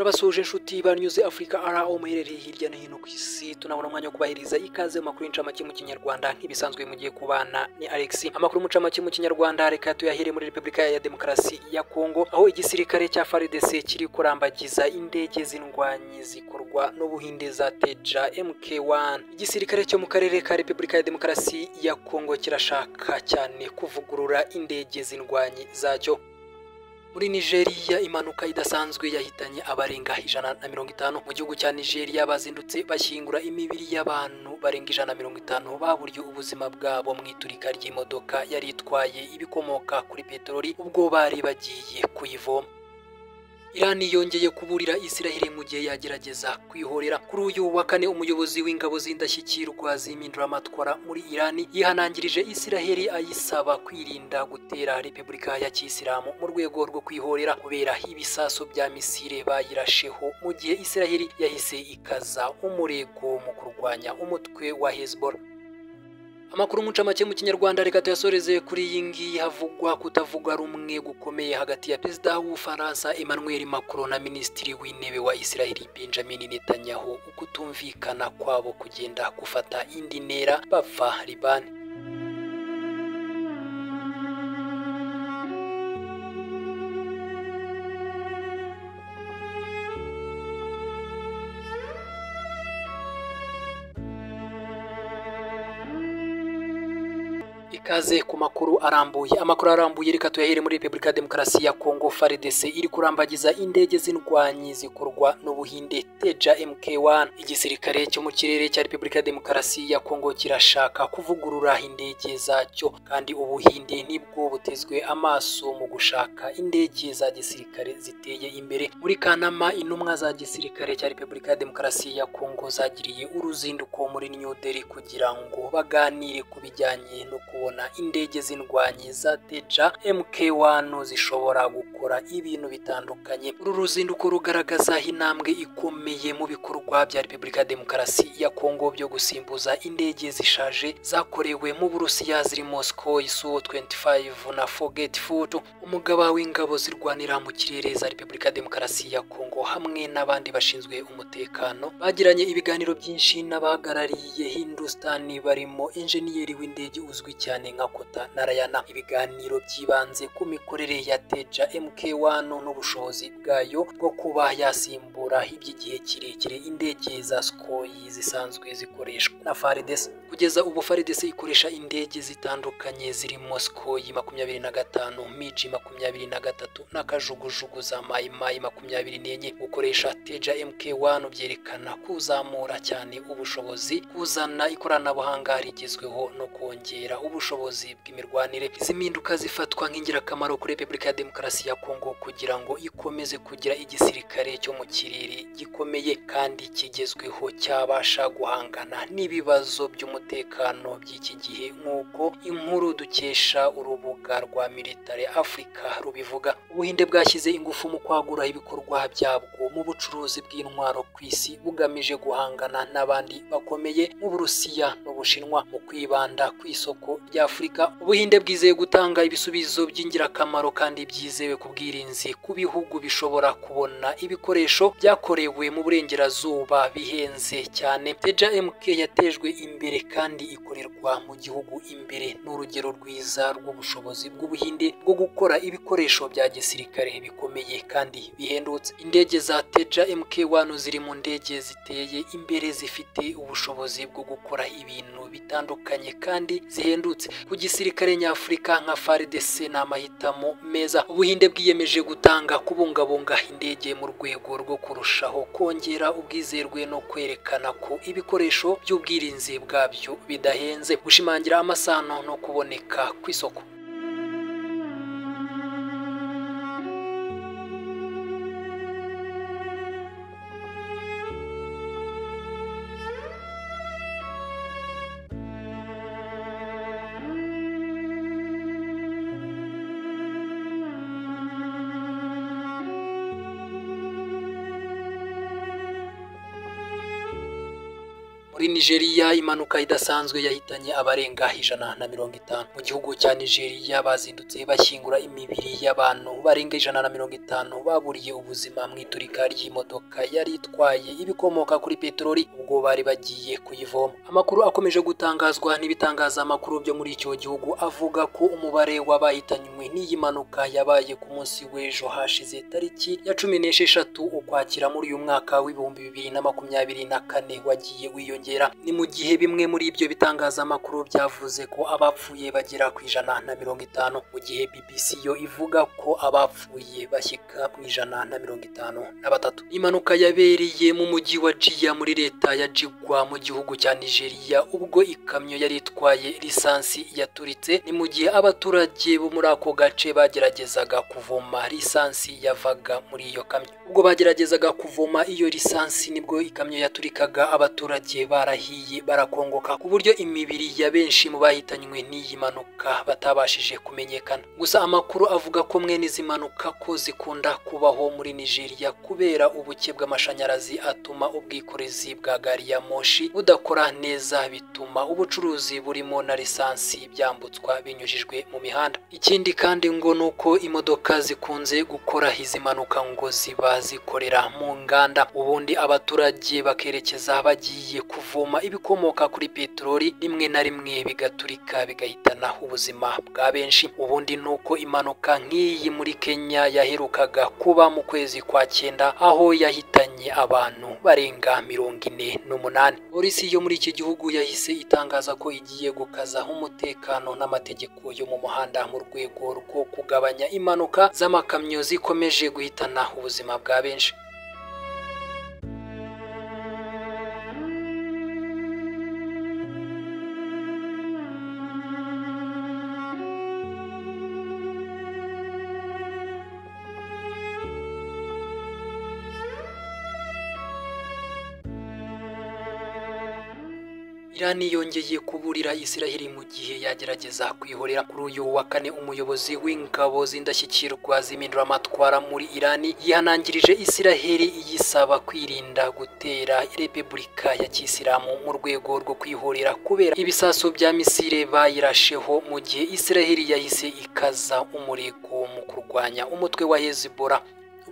turabasuje inshuti banyuze Africa aho muherereye hirya no hino ku isi. Tunabona umwanya wo kubahiriza ikaze mu makuru y'incamake mu kinyarwanda nk'ibisanzwe mugiye kubana ni Alex. Amakuru muncamake mu kinyarwanda reka tuyahere muri Repubulika ya Demokarasi ya Kongo, aho igisirikare cya FARDC kiri kurambagiza indege z'indwanyi zikorwa n'Ubuhinde za Teja MK1. Igisirikare cyo mu karere ka Repubulika ya Demokarasi ya Kongo kirashaka cyane kuvugurura indege z'indwanyi zacyo. Muri Nigeria impanuka idasanzwe yahitanye abarenga 150. Mu gihugu cya Nigeria bazindutse bashyingura imibiri y'abantu barenga 150 baburiye ubuzima bwabo mu iturika ry'imodoka yari itwaye ibikomoka kuri peteroli ubwo bari bagiye kuyivoma. Iran yongeye kuburira Israel mu gihe yagerageza kwihorera. Kuri uyu wa kane umuyobozi w'ingabo z'indashyikirwa z'impinduramatwara muri Iran yihanangirije Israel ayisaba kwirinda gutera Repubulika ya Kisilamu mu rwego rwo kwihorera kubera ibisaso bya misile bayirasheho, mu gihe Israel yahise ikaza umurego mu kurwanya umutwe wa Hezbollah. Amakuru muncamake mu kinyarwanda reka tuyasoreze kuri iyi ngiyi. Havugwa kutavuga rumwe gukomeye hagati ya perezida w'Ubufaransa Emmanuel Macron na minisitiri w'intebe wa Israel Benjamin Netanyahu, ukutumvikana kwabo kugenda gufata indi ntera bava Libani. Ikaze ku makuru arambuye. Amakuru arambuye reka tuyahere muri Repubulika ya Demokarasi ya Kongo. FARDC iri kurambagiza indege z'indwanyi zikorwa n'Ubuhinde Teja MK1. Igisirikare cyo mu kirere cya Repubulika ya Demokarasi ya Kongo kirashaka kuvugurura indege zacyo, kandi Ubuhinde nibwo butezwe amaso mu gushaka indege za gisirikare ziteye imbere. Muri Kanama intumwa za gisirikare cya Repubulika ya Demokarasi ya Kongo zagiriye uruzinduko muri New Delhi kugira ngo baganire ku bijyanye no kubona indege z'indwanyi za Teja MK1 zishobora gukora ibintu bitandukanye. Uru ruzinduko rugaragaza intambwe ikomeye mu bikorwa bya Repubulika ya Demokarasi ya Kongo byo gusimbuza indege zishaje zakorewe mu Burusiya zirimo Sukhoi Su-25 na Forget-Foot. Umugaba w'ingabo zirwanira mu kirere za Repubulika ya Demokarasi ya Kongo hamwe n'abandi bashinzwe umutekano bagiranye ibiganiro byinshi n'abahagarariye Hindustan barimo enjeniyeri w'indege uzwi cyane nka Kota Narayana. Ibiganiro byibanze ku mikorere ya Teja MK1 n'ubushobozi bwayo bwo kuba yasimbura iby'igihe kirekire indege za Sukhoi zisanzwe zikoreshwa na FARDC. Kugeza ubu FARDC ikoresha indege zitandukanye zirimo Sukhoi 25, Miji 23 na kajugujugu za Mai Mai 24. Gukoresha Teja MK1 byerekana kuzamura cyane ubushobozi, kuzana ikoranabuhanga rigezweho no kongera ubushobozi bw'imirwanire. Izi mpinduka zifatwa nk'ingirakamaro kuri Repubulika ya Demokarasi ya Kongo kugira ngo ikomeze kugira igisirikare cyo mu kirere gikomeye kandi kigezweho cyabasha guhangana n'ibibazo by'umutekano by'iki gihe, nk'uko inkuru dukesha urubuga rwa Military Africa rubivuga. Ubuhinde bwashyize ingufu mu kwagura ibikorwa byabwo mu bucuruzi bw'intwaro ku isi bugamije guhangana n'abandi bakomeye mu Burusiya n'Ubushinwa. Mu kwibanda ku isoko rya Afurika, Ubuhinde bwizeye gutanga ibisubizo by'ingirakamaro kandi byizewe ku bwirinzi ku bihugu bishobora kubona ibikoresho byakorewe mu burengerazuba bihenze cyane. Teja MK yatejwe imbere kandi ikorerwa mu gihugu imbere. N'urugero rwiza rw'ubushobozi bw'Ubuhinde bwo gukora ibikoresho bya gisirikare bikomeye kandi bihendutse. Indege za Teja MK1 ziri mu ndege ziteye imbere zifite ubushobozi bwo gukora ibintu bitandukanye kandi zihendutse. Ku gisirikare nyafurika nka FARDC n'amahitamo meza. Ubuhinde bwiyemeje gutanga kubungabunga indege mu rwego rwo kurushaho kongera ubwizerwe no kwerekana ko ibikoresho by'ubwirinzi bwabyo bidahenze, gushimangira amasano no kuboneka ku isoko. Muri Nigeria impanuka idasanzwe yahitanye abarenga 150. Mu gihugu cya Nigeria bazindutse bashyingura imibiri y'abantu barenga 150 baburiye ubuzima mu iturika ry'imodoka yari itwaye ibikomoka kuri peteroli ubwo bari bagiye kuyivoma. Amakuru akomeje gutangazwa n'ibitangazamakuru byo muri icyo gihugu avuga ko umubare w'abahitanywe n'iyi mpanuka yabaye ku munsi w'ejo hashize tariki ya 16 Ukwakira muri uyu mwaka w'ibihumbi 2024 wagiye wiyongera. Ni mu gihe bimwe muri ibyo bitangazamakuru byavuze ko abapfuye bagera ku 150, mu gihe BBC yo ivuga ko abapfuye bashyika mu 153. Impanuka yabereye mu mujyi wa Jia muri leta ya Jigwa mu gihugu cya Nigeria ubwo ikamyo yari itwaye lisansi yaturitse. Ni mu gihe abaturage bo muri ako gace bageragezaga kuvoma lisansi yavaga muri iyo kamyo. Ubwo bageragezaga kuvoma iyo lisansi nibwo ikamyo yaturikaga. Abaturage barahiye barakongoka ku buryo imibiri ya benshi mu bahitanywe n'iyi mpanuka batabashije kumenyekana. Gusa amakuru avuga ko mwene izi mpanuka ko zikunda kubaho muri Nigeria kubera ubuke bw'amashanyarazi atuma ubwikorezi bwa gari ya moshi budakora neza, bituma ubucuruzi burimo na lisansi byambutswa binyujijwe mu mihanda. Ikindi kandi ngo nuko imodoka zikunze gukora izi mpanuka ngo ziba zikorera mu nganda, ubundi abaturage bakerekeza bagiye kuvoma ibikomoka kuri peteroli, rimwe na rimwe bigaturika bigahitana ubuzima bwa benshi. Ubundi nuko impanuka nk'iyi muri Kenya yaherukaga kuba mu kwezi kwa 9 aho yahitanye abantu barenga 48. Polisi yo muri iki gihugu yahise itangaza ko igiye gukaza umutekano n'amategeko yo mu muhanda mu rwego rwo kugabanya impanuka z'amakamyo zikomeje guhitana ubuzima bwa benshi. Irani yongeye kuburira Isiraheli mu gihe yagerageza kwihorera. Kuri uyu wa kane umuyobozi w'ingabo z'indashyikirwa z'impinduramatwara muri Irani yihanangirije Isiraheli iyisaba kwirinda gutera Repubulika ya Kisilamu mu rwego rwo kwihorera kubera ibisaso bya misile bayirasheho, mu gihe Isiraheli yahise ikaza umurego mu kurwanya umutwe wa Hezbollah.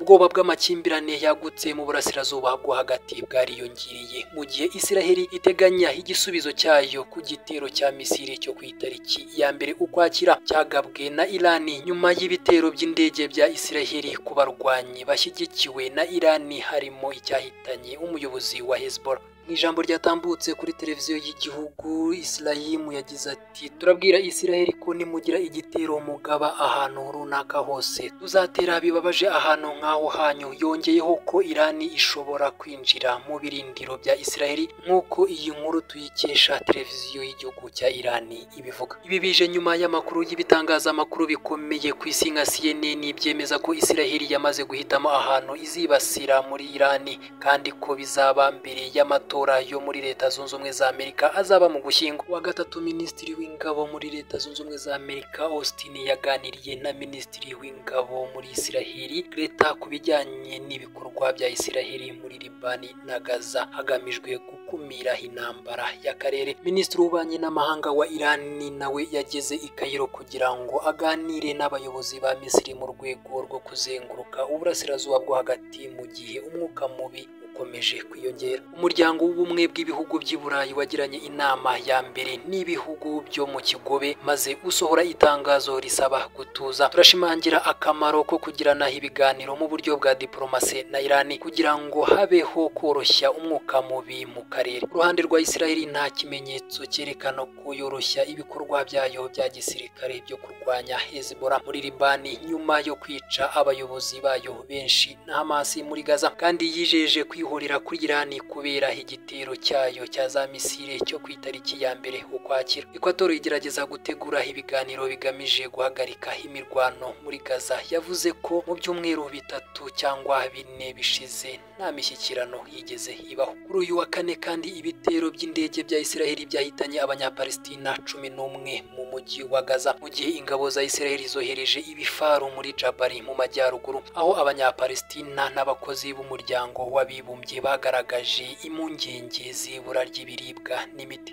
Ubwoba bw'amakimbirane yagutse mu burasirazuba bwo hagati bwariyongereye mu gihe Isiraheli iteganya igisubizo cyayo ku gitero cya misile cyo ku itariki ya 1 Ukwakira cyagabwe na Irani nyuma y'ibitero by'indege bya Isiraheli ku barwanyi bashyigikiwe na Irani, harimo icyahitanye umuyobozi wa Hezbollah. Mu ijambo ryatambutse kuri televiziyo y'igihugu, Islahimu yagize ati turabwira Isiraheli ko nimugira igitero mugaba ahantu runaka hose tuzatera bibabaje ahantu nk'aho hanyu. Yongeyeho ko Irani ishobora kwinjira mu birindiro bya Isiraheli nk'uko iyi nkuru tuyikesha televiziyo y'igihugu cya Irani ibivuga. Ibi bije nyuma y'amakuru y'ibitangazamakuru bikomeye ku isi nka CNN byemeza ko Isiraheli yamaze guhitamo ahantu izibasira muri Irani kandi ko bizaba mbere y'amatora yo muri Leta Zunze Ubumwe za Amerika azaba mu Gushyingo. Wa gatatu Minisitiri w'Ingabo muri Leta Zunze Ubumwe za Amerika Austin yaganiriye na Minisitiri w'Ingabo muri Isiraheli Greta ku bijyanye n'ibikorwa bya Isiraheli muri Libani na Gaza hagamijwe gukumira intambara y'akarere. Minisitiri w'Ububanyi n'Amahanga wa Irani nawe yageze i Cairo kugira ngo aganire n'abayobozi ba Misiri mu rwego rwo kuzenguruka uburasirazuba bwo hagati mu gihe umwuka mubi ukomeje kwiyongera. Umuryango w'ubumwe bw'ibihugu by'i Burayi wagiranye inama ya mbere n'ibihugu byo mu Kigobe maze usohora itangazo risaba gutuza. Turashimangira akamaro ko kugirana ibiganiro mu buryo bwa diplomasi na Irani kugira ngo habeho koroshya umwuka mubi mu karere. Uruhande rwa Isiraheli nta kimenyetso cyerekana ko yoroshya ibikorwa byayo bya gisirikare byo kurwanya Hezbollah muri Libani nyuma yo kwica abayobozi bayo benshi na Hamas muri Gaza, kandi yijeje kwihorera kuri Irani kubera igitero cyayo cya za misile cyo ku itariki ya 1 Ukwakira. Equator igerageza gutegura ibiganiro bigamije guhagarika imirwano muri Gaza. Yavuze ko mu byumweru 3 cyangwa 4 bishize nta mishyikirano yigeze ibaho. Kuri uyu wa kane kandi ibitero by'indege bya Isiraheli byahitanye abanyapalestina 11 mu mujyi wa Gaza, mu gihe ingabo za Isiraheli zohereje ibifaru muri Jabari mu majyaruguru, aho abanyapalestina n'abakozi b'umuryango w'abibumbye w'abibumbye bagaragaje impungenge z'ibura ry'ibiribwa n'imiti.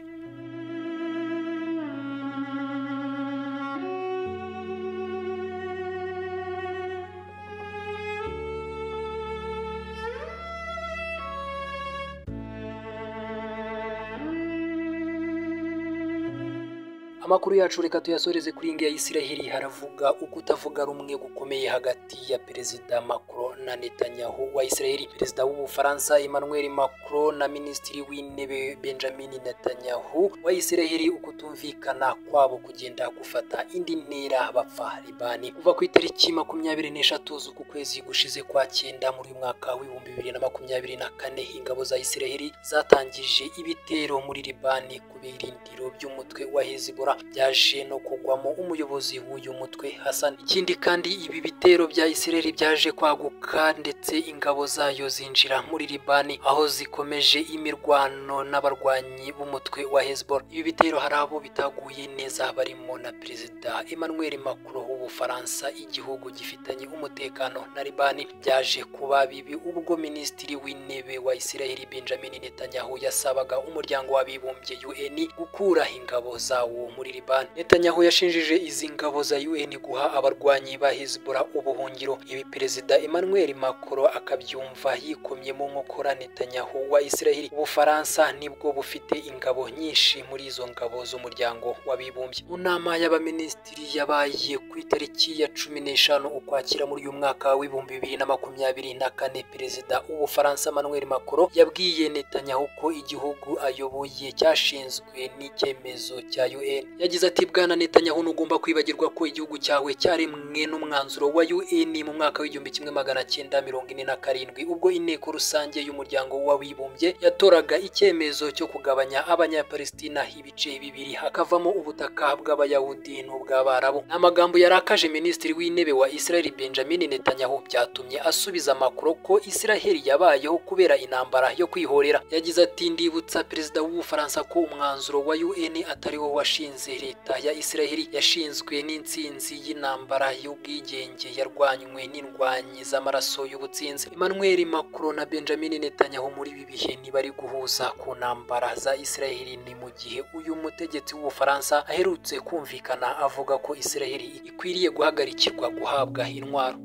Amakuru yacu reka tuyasoreze kuri ingi ya Isiraheli. Haravuga ukutavuga rumwe gukomeye hagati ya Perezida Macron na Netanyahu wa Isiraheli. Perezida w'Ubufaransa Emmanuel Macron na Minisitiri w'Intebe Benjamin Netanyahu wa Isiraheli ukutumvikana kwabo kugenda gufata indi ntera bapfa Libani. Kuva ku itariki 23 z'uku kwezi gushize kwa 9 muri uyu mwaka w'ibihumbi 2024 ingabo za Isiraheli zatangije ibitero muri Libani ku birindiro by'umutwe wa Hezbollah byaje no kugwamo umuyobozi w'uyu mutwe Hassan. Ikindi kandi ibi bitero bya Isiraheli byaje kwaguka ndetse ingabo zayo zinjira muri Libani aho zikomeje imirwano n'abarwanyi b'umutwe wa Hezbollah. Ibi bitero hari abo bitaguye neza barimo na Perezida Emmanuel Macron w'Ubufaransa, igihugu gifitanye umutekano na Libani. Byaje kuba bibi ubwo Minisitiri w'Intebe wa Isiraheli Benjamin Netanyahu yasabaga umuryango w'abibumbye UN gukura ingabo zawo muri Libani. Netanyahu yashinjije izi ngabo za UN guha abarwanyi ba Hezbollah ubuhungiro. Ibi Perezida Emmanuel Macron akabyumva yikomye mu nkokora Netanyahu wa Isiraheli. Ubufaransa nibwo bufite ingabo nyinshi muri izo ngabo z'umuryango w'abibumbye. Mu nama y'abaminisitiri yabaye ku itariki ya 15 ukwakira muri uyu mwaka w'ibihumbi 2024, Perezida w'Ubufaransa Emmanuel Macron yabwiye Netanyahu ko igihugu ayoboye cyashinzwe n'icyemezo cya UN. Yagize ati, Bwana Netanyahu, ntugomba kwibagirwa ko igihugu cyawe cyaremwe n'umwanzuro wa UN mu mwaka w'1947 ubwo inteko rusange y'umuryango w'abibumbye yatoraga icyemezo cyo kugabanya abanyapalestina ibice bibiri hakavamo ubutaka bw'abayahudi n'ubw'abarabu. Amagambo yarakaje Minisitiri w'Intebe wa Israel Benjamin Netanyahu byatumye asubiza Macron ko Israel yabayeho kubera intambara yo kwihorera. Yagize ati, ndibutsa Perezida w'Ubufaransa ko umwanzuro wa UN atari wo washinze leta ya Israel, yashinzwe n'intsinzi y'intambara y'ubwigenge yarwanywe n'indwanyi z'amaraso y'ubutsinzi. Emmanuel Macron na Benjamin Netanyahu muri ibi bihe ntibari guhuza ku ntambara za Israel, ni mu gihe uyu mutegetsi w'Ubufaransa aherutse kumvikana avuga ko Israel ikwiriye guhagarikirwa guhabwa intwaro.